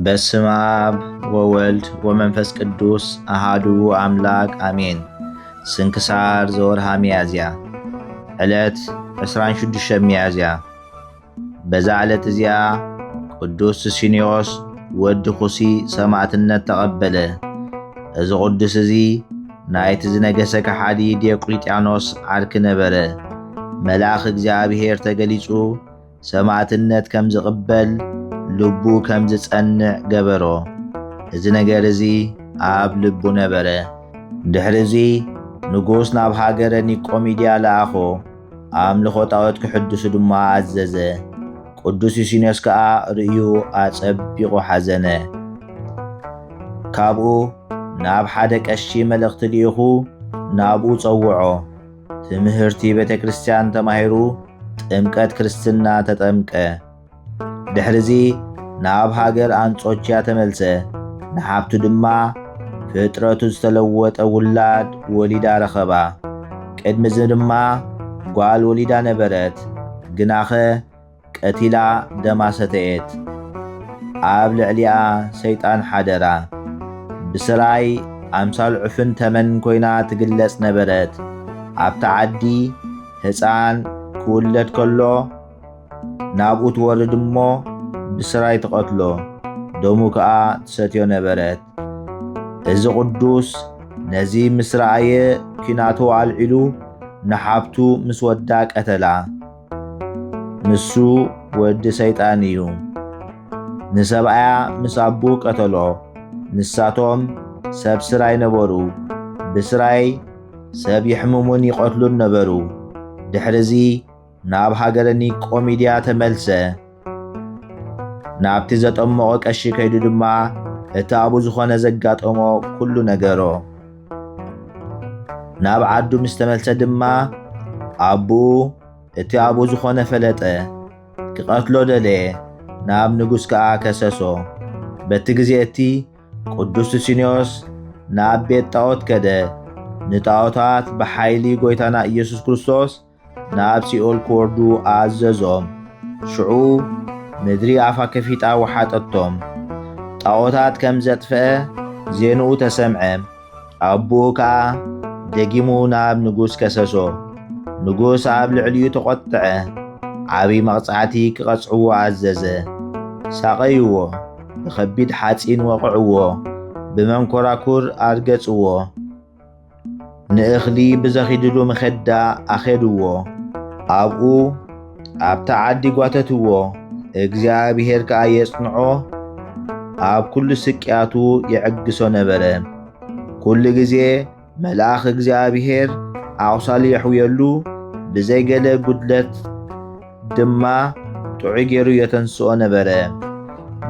በስመ አብ ወወልድ ወመንፈስ ቅዱስ አሃዱ አምላክ አሜን። ስንክሳር ዘወርሃ ሚያዝያ ዕለት 26 ሚያዝያ። በዛ ዕለት እዚያ ቅዱስ ሱስንዮስ ወዲ ኹሲ ሰማዕትነት ተቐበለ። እዚ ቅዱስ እዚ ናይቲ ዝነገሰ ከሓዲ ዲዮቅልጥያኖስ ዓርኪ ነበረ። መልአኽ እግዚአብሔር ተገሊጹ ሰማዕትነት ከም ዝቕበል ልቡ ከም ዝጸንዕ ገበሮ። እዚ ነገር እዚ ኣብ ልቡ ነበረ። ድሕሪ እዚ ንጉስ ናብ ሃገረ ኒቆሜድያ ለኣኾ ኣምልኾ ጣዖት ክሕድሱ ድማ ኣዘዘ። ቅዱስ ሱስንዮስ ከዓ ርእዩ ኣጸቢቑ ሓዘነ። ካብኡ ናብ ሓደ ቀሺ መልእኽቲ ልኢኹ ናብኡ ጸውዖ። ትምህርቲ ቤተ ክርስቲያን ተማሂሩ ጥምቀት ክርስትና ተጠምቀ። ድሕሪ እዚ ናብ ሃገር አንጾኪያ ተመልሰ። ንሓብቱ ድማ ፍጥረቱ ዝተለወጠ ውላድ ወሊዳ ረኸባ። ቅድሚ እዚ ድማ ጓል ወሊዳ ነበረት፣ ግናኸ ቀቲላ ደማ ሰተየት። ኣብ ልዕሊኣ ሰይጣን ሓደራ። ብስራይ ኣምሳል ዑፍን ተመን ኮይና ትግለጽ ነበረት። ኣብታ ዓዲ ሕፃን ክውለድ ከሎ ናብኡ ትወርድ እሞ ብስራይ ትቐትሎ፣ ደሙ ከዓ ትሰትዮ ነበረት። እዚ ቅዱስ ነዚ ምስ ረአየ ኪናቱ ኣልዒሉ ንሓብቱ ምስ ወዳ ቀተላ። ንሱ ወዲ ሰይጣን እዩ። ንሰብኣያ ምስ ኣቡ ቀተሎ። ንሳቶም ሰብ ስራይ ነበሩ። ብስራይ ሰብ ይሕምሙን ይቐትሉን ነበሩ። ድሕሪ እዚ ናብ ሃገረ ኒቆሜድያ ተመልሰ። ናብቲ ዘጠመቆ ቀሺ ከይዱ ድማ እቲ ኣቡ ዝኾነ ዘጋጠሞ ኩሉ ነገሮ። ናብ ዓዱ ምስ ተመልሰ ድማ ኣቡኡ እቲ ኣቡ ዝኾነ ፈለጠ። ክቐትሎ ደለየ። ናብ ንጉስ ከዓ ከሰሶ። በቲ ግዜ እቲ ቅዱስ ሱስንዮስ ናብ ቤት ጣዖት ከደ። ንጣዖታት ብሓይሊ ጎይታና ኢየሱስ ክርስቶስ ናብ ሲኦል ክወርዱ ኣዘዞም። ሽዑ ምድሪ ኣፋ ከፊጣ ወሓጠቶም። ጣዖታት ከም ዘጥፍአ ዜንኡ ተሰምዐ። ኣቦኡ ከዓ ደጊሙ ናብ ንጉስ ከሰሶ። ንጉስ ኣብ ልዕሊኡ ተቖጥዐ። ዓብይ መቕጻዕቲ ክቐጽዕዎ ኣዘዘ። ሳቐይዎ፣ ብኸቢድ ሓጺን ወቕዕዎ፣ ብመንኰራኩር ኣርገጽዎ። ንእኽሊ ብዘኺድሉ መኸዳ ኣኼድዎ። ኣብኡ ኣብታ ዓዲ ጓተትዎ። እግዚአብሔር ከዓ የጽንዖ፣ ኣብ ኩሉ ስቅያቱ የዕግሶ ነበረ። ኩሉ ጊዜ መልአኽ እግዚአብሔር ኣቑሳሉ የሕውየሉ፣ ብዘይገለ ጉድለት ድማ ጥዑይ ገይሩ የተንስኦ ነበረ።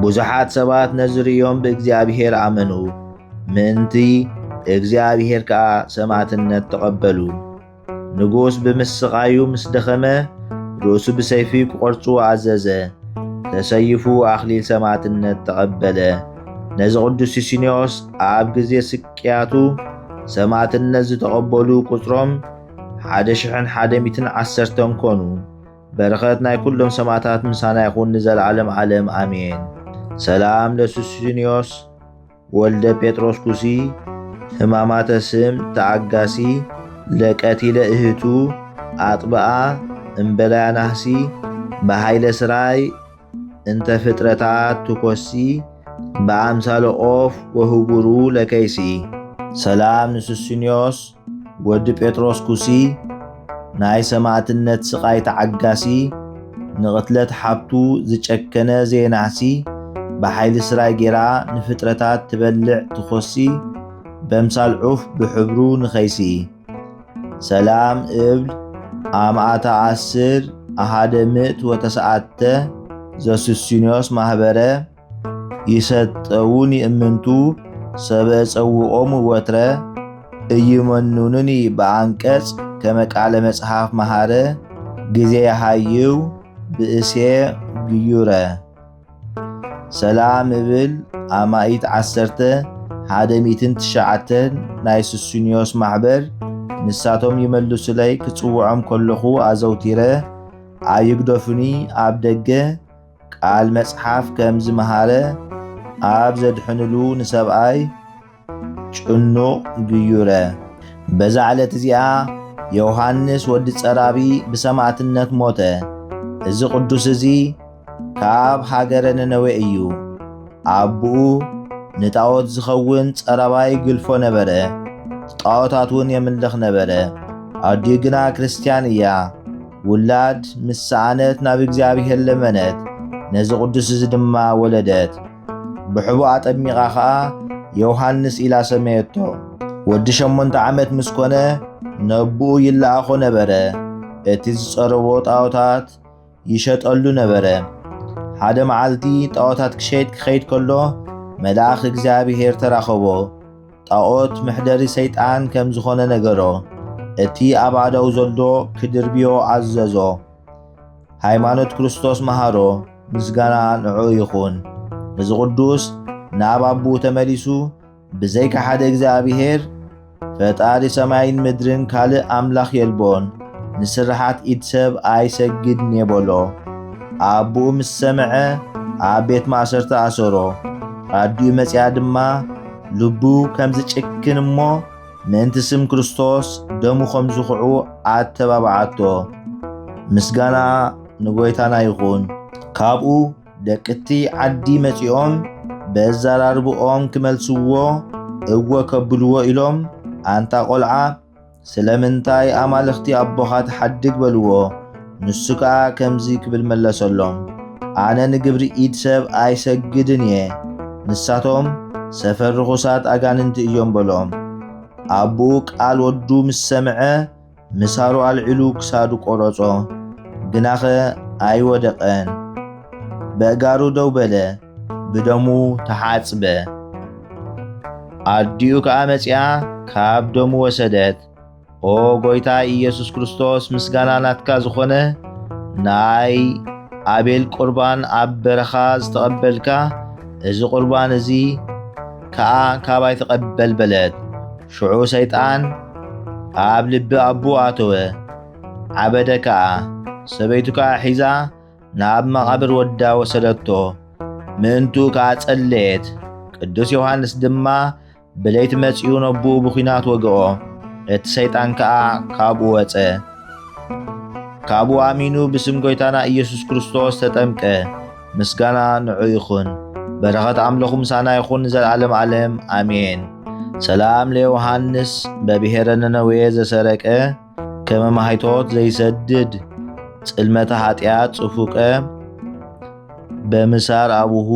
ብዙሓት ሰባት ነዚ ርእዮም ብእግዚአብሔር ኣመኑ። ምእንቲ እግዚአብሔር ከዓ ሰማዕትነት ተቐበሉ። ንጉስ ብምስቓዩ ምስ ደኸመ ርእሱ ብሰይፊ ክቖርጹ ኣዘዘ። ተሰይፉ ኣኽሊል ሰማዕትነት ተቐበለ። ነዚ ቅዱስ ሱስንዮስ ኣብ ግዜ ስቅያቱ ሰማዕትነት ዝተቐበሉ ቁጽሮም 1110 ኮኑ። በረኸት ናይ ኩሎም ሰማዕታት ምሳና ይኹን ንዘለዓለም ዓለም ኣሜን። ሰላም ለሱስንዮስ ወልደ ጴጥሮስ ኩሲ ሕማማተ ስም ተኣጋሲ ለቀቲለ እህቱ ኣጥብኣ እምበላያ ናህሲ በሃይለ ስራይ እንተ ፍጥረታት ትኰሲ በኣምሳለ ኦፍ ወህቡሩ ለከይሲ። ሰላም ንሱስንዮስ ወዲ ጴጥሮስ ኩሲ ናይ ሰማዕትነት ስቓይ ተዓጋሲ ንቕትለት ሓብቱ ዝጨከነ ዘየናህሲ በሓይሊ ስራይ ጌራ ንፍጥረታት ትበልዕ ትኾሲ በምሳል ዑፍ ብሕብሩ ንኸይሲ። ሰላም እብል ኣማእታ 10 ኣሃደ ምእት ወተሰዓተ ዘሱስንዮስ ማህበረ ይሰጠውን ይእምንቱ ሰብአ ጸውዖሙ ወትረ እይመኑንኒ በኣንቀጽ ከመቃለ መጽሓፍ መሃረ ጊዜ ያሃይው ብእሴ ግዩረ። ሰላም እብል ኣማኢት 10 109 ናይ ሱስንዮስ ማሕበር ንሳቶም ይመልሱለይ ክጽውዖም ከለኹ ኣዘውቲረ ኣይግደፉኒ ኣብ ደገ ቃል መጽሓፍ ከም ዝመሃረ ኣብ ዘድሕንሉ ንሰብኣይ ጭኑቕ ግዩረ። በዛ ዕለት እዚኣ ዮሃንስ ወዲ ጸራቢ ብሰማዕትነት ሞተ። እዚ ቅዱስ እዚ ካብ ሃገረ ነነዌ እዩ። ኣቦኡ ንጣዖት ዝኸውን ጸረባይ ግልፎ ነበረ። ጣዖታት እውን የምልኽ ነበረ። ኣዲኡ ግና ክርስቲያን እያ። ውላድ ምስ ሰኣነት ናብ እግዚኣብሔር ለመነት። ነዚ ቅዱስ እዚ ድማ ወለደት። ብሕቡእ ኣጠሚቓ ኸዓ ዮሃንስ ኢላ ሰመየቶ። ወዲ 8 ዓመት ምስ ኮነ ነብኡ ይለኣኾ ነበረ። እቲ ዝጸረቦ ጣዖታት ይሸጠሉ ነበረ። ሓደ መዓልቲ ጣዖታት ክሸይጥ ክኸይድ ከሎ መልኣኽ እግዚኣብሔር ተራኸቦ። ጣዖት ምሕደሪ ሰይጣን ከም ዝኾነ ነገሮ። እቲ ኣብ ኣዳው ዘሎ ክድርብዮ ኣዘዞ። ሃይማኖት ክርስቶስ መሃሮ፣ ምስጋና ንዑ ይኹን። እዚ ቅዱስ ናብ ኣቦኡ ተመሊሱ ብዘይካ ሓደ እግዚኣብሔር ፈጣሪ ሰማይን ምድርን ካልእ ኣምላኽ የልቦን፣ ንስራሓት ኢድ ሰብ ኣይሰግድን የበሎ። ኣቦኡ ምስ ሰምዐ ኣብ ቤት ማእሰርቲ ኣሰሮ። ኣዲኡ መጺኣ ድማ ልቡ ከም ዝጭክን እሞ ምእንቲ ስም ክርስቶስ ደሙ ከም ዝኹዑ ኣተባብዓቶ። ምስጋና ንጎይታና ይኹን። ካብኡ ደቅቲ ዓዲ መጺኦም በዘራርብኦም ክመልስዎ እወ ከብልዎ ኢሎም ኣንታ ቆልዓ ስለምንታይ ኣማልኽቲ ኣቦኻ ትሓድግ በልዎ። ንሱ ከዓ ከምዚ ክብል መለሰሎም፣ ኣነ ንግብሪ ኢድ ሰብ ኣይሰግድን እየ። ንሳቶም ሰፈር ርኹሳት ኣጋንንቲ እዮም በሎም። ኣቦኡ ቃል ወዱ ምስ ሰምዐ ምሳሩ ኣልዒሉ ክሳዱ ቆረጾ። ግናኸ ኣይወደቐን። በእጋሩ ደው በለ፣ ብደሙ ተሓጽበ። ኣዲኡ ከዓ መጺኣ ካብ ደሙ ወሰደት። ኦ ጎይታ ኢየሱስ ክርስቶስ ምስጋና ናትካ ዝኾነ ናይ ኣቤል ቁርባን ኣብ በረኻ ዝተቐበልካ እዚ ቁርባን እዚ ከዓ ካባይ ተቐበል በለት። ሽዑ ሰይጣን ኣብ ልቢ ኣቦ ኣተወ። ዓበደ ከዓ ሰበይቱ ከዓ ሒዛ ናብ መቓብር ወዳ ወሰደቶ። ምእንቱ ከዓ ጸለየት። ቅዱስ ዮሃንስ ድማ ብለይቲ መጺኡ ነብኡ ብኹናት ወግኦ። እቲ ሰይጣን ከዓ ካብኡ ወፀ። ካብኡ ኣሚኑ ብስም ጎይታና ኢየሱስ ክርስቶስ ተጠምቀ። ምስጋና ንዑ ይኹን። በረኸት ኣምልኹ ምሳና ይኹን ዘለዓለም ዓለም ኣሜን። ሰላም ለዮሃንስ በብሔረ ነነዌ ዘሰረቀ ከመ ማይቶት ዘይሰድድ ጽልመተ ኃጢአት ጽፉቀ በምሳር አቡሁ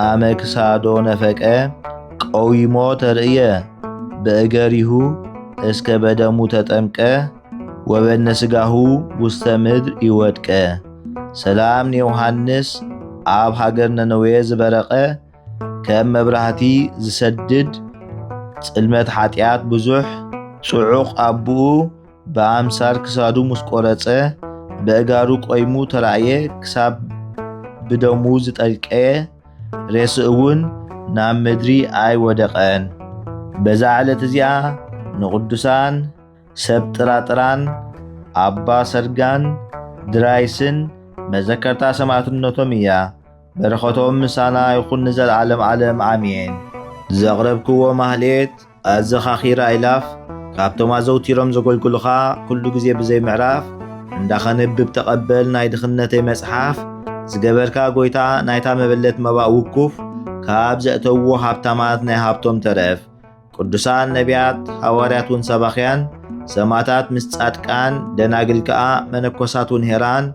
አመ ክሳዶ ነፈቀ ቀዊሞ ተርእየ በእገሪሁ እስከ በደሙ ተጠምቀ ወበነ ስጋሁ ውስተ ምድር ይወድቀ። ሰላም ንዮሐንስ ኣብ ሃገር ነነዌ ዝበረቀ ከም መብራህቲ ዝሰድድ ጽልመት ኃጢአት ብዙሕ ጽዑቕ አቡኡ በአምሳር ክሳዱ ምስ ቆረጸ በእጋሩ ቆይሙ ተራእየ ክሳብ ብደሙ ዝጠልቀየ ሬስእውን ናብ ምድሪ ኣይወደቐን። በዛ ዕለት እዚኣ ንቅዱሳን ሰብ ጥራጥራን አባ ሰርጋን ድራይስን መዘከርታ ሰማዕትነቶም እያ። በረኸቶም ምሳና ይኹን ንዘለዓለም ዓለም አሜን። ዘቕረብክዎ ማህሌት ኣዘኻኺራ ኢላፍ ካብቶም ኣዘውቲሮም ዘገልግሉኻ ኩሉ ግዜ ብዘይ ምዕራፍ እንዳኸንብብ ተቐበል ናይ ድኽነተይ መጽሓፍ ዝገበርካ ጎይታ ናይታ መበለት መባእ ውኩፍ ካብ ዘእተውዎ ሃብታማት ናይ ሃብቶም ተረፍ ቅዱሳን ነቢያት ሐዋርያት ውን ሰባኽያን ሰማዕታት ምስ ጻድቃን ደናግል ከዓ መነኮሳት ውን ሄራን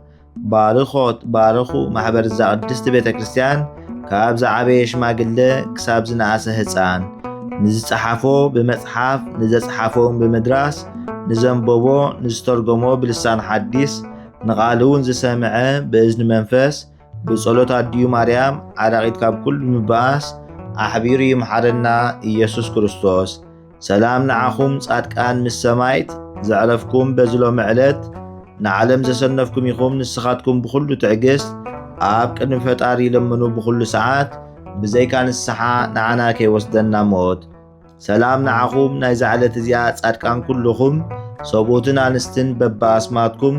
ባርኾት ባርኹ ማሕበር እዛ ቅድስቲ ቤተ ክርስቲያን ካብ ዝዓበየ ሽማግለ ክሳብ ዝነኣሰ ህፃን ንዝጸሓፎ ብመጽሓፍ ንዘጸሓፎም ብምድራስ ንዘንበቦ ንዝተርጎሞ ብልሳን ሓዲስ ንቓልውን ዝሰምዐ ብእዝኒ መንፈስ ብጸሎት ኣድዩ ማርያም ዓራቂት ካብ ኩሉ ምባኣስ ኣሕቢሩ ይምሓረና ኢየሱስ ክርስቶስ። ሰላም ንዓኹም ጻድቃን ምስ ሰማይት ዘዕረፍኩም በዝሎም ዕለት ንዓለም ዘሰነፍኩም ኢኹም ንስኻትኩም ብኩሉ ትዕግስት ኣብ ቅድሚ ፈጣሪ ይለምኑ ብኩሉ ሰዓት ብዘይካ ንስሓ ንዓና ከይወስደና ሞት። ሰላም ንዓኹም ናይ ዛዕለት እዚኣ ጻድቃን ኩልኹም ሰብኡትን ኣንስትን በብኣስማትኩም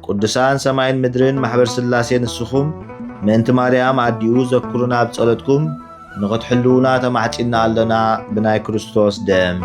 ቅዱሳን ሰማይን ምድርን ማሕበር ስላሴ ንስኹም ምእንቲ ማርያም ኣዲኡ ዘክሩና ብጸሎትኩም ንኽትሕልውና ተማሕፂና ኣለና ብናይ ክርስቶስ ደም።